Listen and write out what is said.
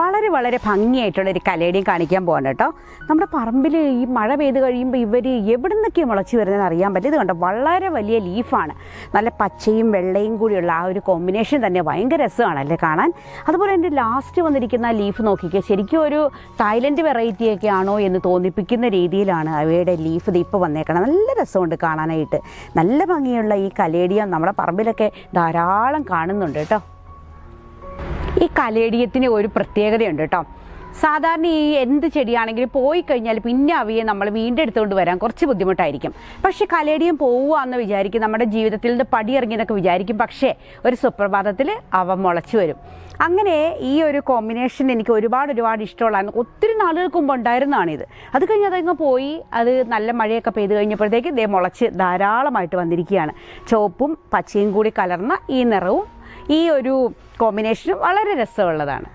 വളരെ വളരെ ഭംഗിയായിട്ടുള്ളൊരു കലേഡിയം കാണിക്കാൻ പോകണം കേട്ടോ. നമ്മുടെ പറമ്പിൽ ഈ മഴ പെയ്ത് കഴിയുമ്പോൾ ഇവർ എവിടെ നിന്നൊക്കെയാണ് മുളച്ച് വരുന്നതെന്ന് അറിയാൻ പറ്റും. ഇത് കണ്ടോ, വളരെ വലിയ ലീഫാണ്. നല്ല പച്ചയും വെള്ളയും കൂടിയുള്ള ആ ഒരു കോമ്പിനേഷൻ തന്നെ ഭയങ്കര രസമാണല്ലേ കാണാൻ. അതുപോലെ എൻ്റെ ലാസ്റ്റ് വന്നിരിക്കുന്ന ലീഫ് നോക്കിക്കുക, ശരിക്കും ഒരു തായ്ലൻഡ് വെറൈറ്റിയൊക്കെ ആണോ എന്ന് തോന്നിപ്പിക്കുന്ന രീതിയിലാണ് അവയുടെ ലീഫ് ഇപ്പോൾ വന്നേക്കണം. നല്ല രസമുണ്ട് കാണാനായിട്ട്. നല്ല ഭംഗിയുള്ള ഈ കലേഡിയം നമ്മുടെ പറമ്പിലൊക്കെ ധാരാളം കാണുന്നുണ്ട് കേട്ടോ. ഈ കലേഡിയത്തിന് ഒരു പ്രത്യേകതയുണ്ട് കേട്ടോ. സാധാരണ ഈ എന്ത് ചെടിയാണെങ്കിലും പോയി കഴിഞ്ഞാൽ പിന്നെ അവയെ നമ്മൾ വീണ്ടും എടുത്തുകൊണ്ട് വരാൻ കുറച്ച് ബുദ്ധിമുട്ടായിരിക്കും. പക്ഷേ കലേഡിയം പോവുക എന്ന് വിചാരിക്കും, നമ്മുടെ ജീവിതത്തിൽ നിന്ന് പടിയിറങ്ങിയെന്നൊക്കെ വിചാരിക്കും. പക്ഷേ ഒരു സുപ്രഭാതത്തിൽ അവ മുളച്ചു വരും. അങ്ങനെ ഈ ഒരു കോമ്പിനേഷൻ എനിക്ക് ഒരുപാട് ഇഷ്ടമുള്ളതാണ്. ഒത്തിരി നാളുകൾക്ക് മുമ്പ് ഉണ്ടായിരുന്നതാണിത്. അത് കഴിഞ്ഞ് അതങ്ങ് പോയി. അത് നല്ല മഴയൊക്കെ പെയ്ത് കഴിഞ്ഞപ്പോഴത്തേക്ക് ഇതേ മുളച്ച് ധാരാളമായിട്ട് വന്നിരിക്കുകയാണ്. ചുവപ്പും പച്ചയും കൂടി കലർന്ന ഈ നിറവും ഈ ഒരു കോമ്പിനേഷനും വളരെ രസമുള്ളതാണ്.